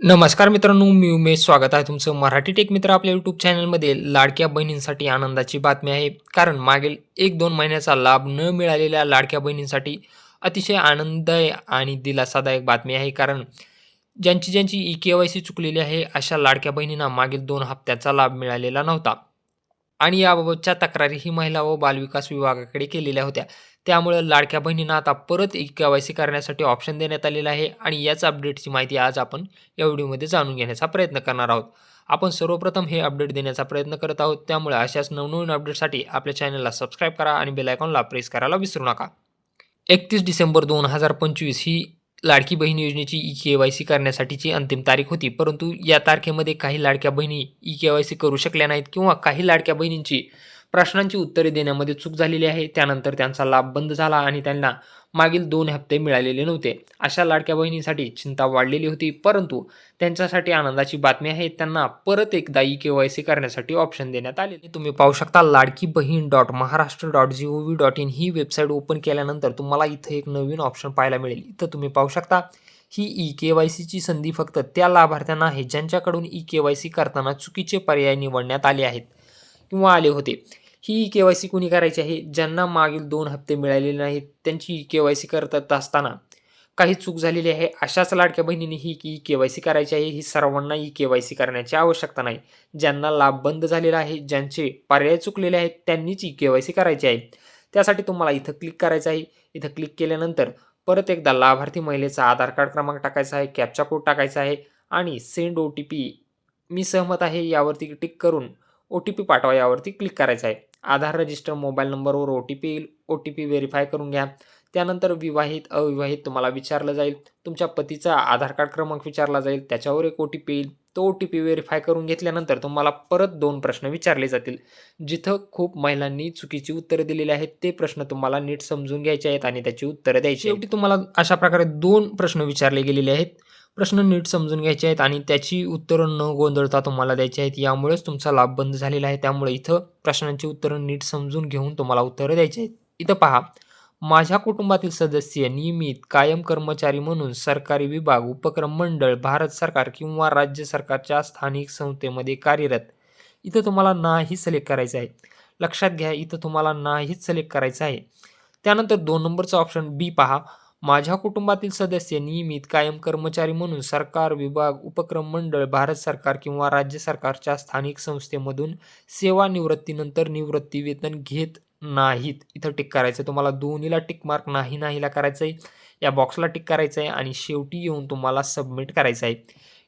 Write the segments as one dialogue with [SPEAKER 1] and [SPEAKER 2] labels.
[SPEAKER 1] नमस्कार मित्रांनो, मी उमेश. स्वागत आहे तुमचं मराठी टेक मित्र आपल्या यूट्यूब चॅनलमध्ये. लाडक्या बहिणींसाठी आनंदाची बातमी आहे. कारण मागील 1-2 महिन्याचा लाभ न मिळालेल्या लाडक्या बहिणींसाठी अतिशय आनंददायी आणि दिलासादायक बातमी आहे. कारण ज्यांची ई-के-वाय-सी चुकलेली आहे, अशा लाडक्या बहिणींना मागील 2 हप्त्याचा लाभ मिळालेला नव्हता. आणि याबाबतच्या तक्रारी ही महिला व बालविकास विभागाकडे केलेल्या होत्या. त्यामुळे लाडक्या बहिणींना आता परत ई-के-वाय-सी करण्यासाठी ऑप्शन देण्यात आलेला आहे आणि याच अपडेटची माहिती आज आपण या व्हिडिओमध्ये जाणून घेण्याचा प्रयत्न करणार आहोत. आपण सर्वप्रथम हे अपडेट देण्याचा प्रयत्न करत आहोत. त्यामुळे अशाच नवनवीन अपडेटसाठी आपल्या चॅनलला सबस्क्राईब करा आणि बेल आयकॉनला प्रेस करायला विसरू नका. 31 डिसेंबर 2025 ही लाडकी बहीण योजनेची ई-के-वाय-सी करण्यासाठीची अंतिम तारीख होती. परंतु या तारखेमध्ये काही लाडक्या बहिणी ई-के-वाय-सी करू शकल्या नाहीत किंवा काही लाडक्या बहिणींची प्रश्नांची उत्तरे देण्यामध्ये चूक झालेली आहे. त्यानंतर त्यांचा लाभ बंद झाला आणि त्यांना मागील 2 हप्ते मिळालेले नव्हते. अशा लाडक्या बहिणींसाठी चिंता वाढलेली होती. परंतु त्यांच्यासाठी आनंदाची बातमी आहे. त्यांना परत एकदा ई-के-वाय-सी करण्यासाठी ऑप्शन देण्यात आलेले. तुम्ही पाहू शकता ladkibaheen.maharashtra.gov.in ही वेबसाईट ओपन केल्यानंतर तुम्हाला इथं एक नवीन ऑप्शन पाहायला मिळेल. इथं तुम्ही पाहू शकता ही ई-के-वाय-सीची संधी फक्त त्या लाभार्थ्यांना आहे ज्यांच्याकडून ई-के-वाय-सी करताना चुकीचे पर्याय निवडण्यात आले आहेत किंवा आले होते. ही ई-के-वाय-सी कोणी करायची आहे? ज्यांना मागील 2 हप्ते मिळालेले नाहीत, त्यांची ई-के-वाय-सी करत असताना काही चूक झालेली आहे, अशाच लाडक्या बहिणींनी ही ई-के-वाय-सी करायची आहे. ही सर्वांना ई-के-वाय-सी करण्याची आवश्यकता नाही. ज्यांना लाभ बंद झालेला आहे, ज्यांचे पर्याय चुकलेले आहेत, त्यांनीच ई-के-वाय-सी करायची आहे. त्यासाठी तुम्हाला इथं क्लिक करायचं आहे. इथं क्लिक केल्यानंतर परत एकदा लाभार्थी महिलेचा आधार कार्ड क्रमांक टाकायचा आहे, कॅप्चा कोड टाकायचा आहे आणि सेंड ओ-टी-पी मी सहमत आहे यावरती टिक करून ओ-टी-पी पाठवा यावरती क्लिक करायचं आहे. आधार रजिस्टर मोबाईल नंबरवर ओ-टी-पी येईल. ओ-टी-पी व्हेरीफाय करून घ्या. त्यानंतर विवाहित, अविवाहित तुम्हाला विचारलं जाईल. तुमच्या पतीचा आधार कार्ड क्रमांक विचारला जाईल. त्याच्यावर एक ओ-टी-पी येईल. तो ओ-टी-पी व्हेरीफाय करून घेतल्यानंतर तुम्हाला परत 2 प्रश्न विचारले जातील. जिथं खूप महिलांनी चुकीची उत्तरं दिलेली आहेत, ते प्रश्न तुम्हाला नीट समजून घ्यायचे आहेत आणि त्याची उत्तरं द्यायची आहेत. शेवटी तुम्हाला अशा प्रकारे 2 प्रश्न विचारले गेलेले आहेत. प्रश्न नीट समजून घ्यायचे आहेत आणि त्याची उत्तरं न गोंधळता तुम्हाला द्यायची आहेत. यामुळेच तुमचा लाभ बंद झालेला आहे. त्यामुळे इथं प्रश्नांची उत्तरं नीट समजून घेऊन तुम्हाला उत्तरं द्यायची आहेत. इथं पहा, माझ्या कुटुंबातील सदस्य नियमित कायम कर्मचारी म्हणून सरकारी विभाग, उपक्रम मंडळ, भारत सरकार किंवा राज्य सरकारच्या स्थानिक संस्थेमध्ये कार्यरत. इथं तुम्हाला नाही सिलेक्ट करायचं आहे. लक्षात घ्या, इथं तुम्हाला नाहीच सिलेक्ट करायचं आहे. त्यानंतर 2 नंबरचा ऑप्शन बी पहा. माझ्या कुटुंबातील सदस्य नियमित कायम कर्मचारी म्हणून सरकार विभाग, उपक्रम मंडळ, भारत सरकार किंवा राज्य सरकारच्या स्थानिक संस्थेमधून सेवानिवृत्तीनंतर निवृत्ती वेतन घेत नाहीत. इथं टिक करायचं. तुम्हाला दोन्हीला टिक मार्क नाहीला करायचं आहे. या बॉक्सला टिक करायचं आहे आणि शेवटी येऊन तुम्हाला सबमिट करायचं आहे.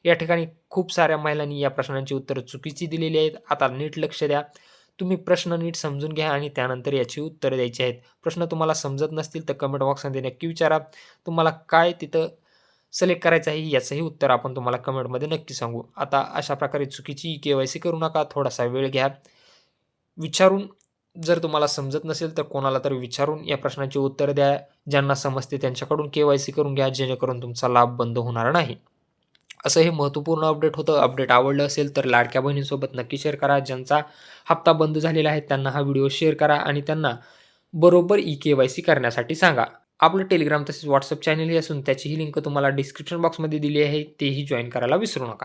[SPEAKER 1] या ठिकाणी खूप साऱ्या महिलांनी या प्रश्नांची उत्तरं चुकीची दिलेली आहेत. आता नीट लक्ष द्या. तुम्ही प्रश्न नीट समजून घ्या आणि त्यानंतर याची उत्तरं द्यायची आहेत. प्रश्न तुम्हाला समजत नसतील तर कमेंट बॉक्समध्ये नक्की विचारा. तुम्हाला काय तिथं सिलेक्ट करायचं आहे याचंही उत्तर आपण तुम्हाला कमेंटमध्ये नक्की सांगू. आता अशा प्रकारे चुकीची ई-के-वाय-सी करू नका. थोडासा वेळ घ्या. विचारून जर तुम्हाला समजत नसेल तर कोणाला तरी विचारून या प्रश्नाची उत्तरं द्या. ज्यांना समजते त्यांच्याकडून के-वाय-सी करून घ्या, जेणेकरून तुमचा लाभ बंद होणार नाही. असं हे महत्त्वपूर्ण अपडेट होतं. अपडेट आवडलं असेल तर लाडक्या बहिणींसोबत नक्की शेअर करा. ज्यांचा हप्ता बंद झालेला आहे त्यांना हा व्हिडिओ शेअर करा आणि त्यांना बरोबर ई-के-वाय-सी करण्यासाठी सांगा. आपलं टेलिग्राम तसेच व्हॉट्सअप चॅनलही असून त्याचीही लिंक तुम्हाला डिस्क्रिप्शन बॉक्समध्ये दिली आहे. तेही जॉइन करायला विसरू नका.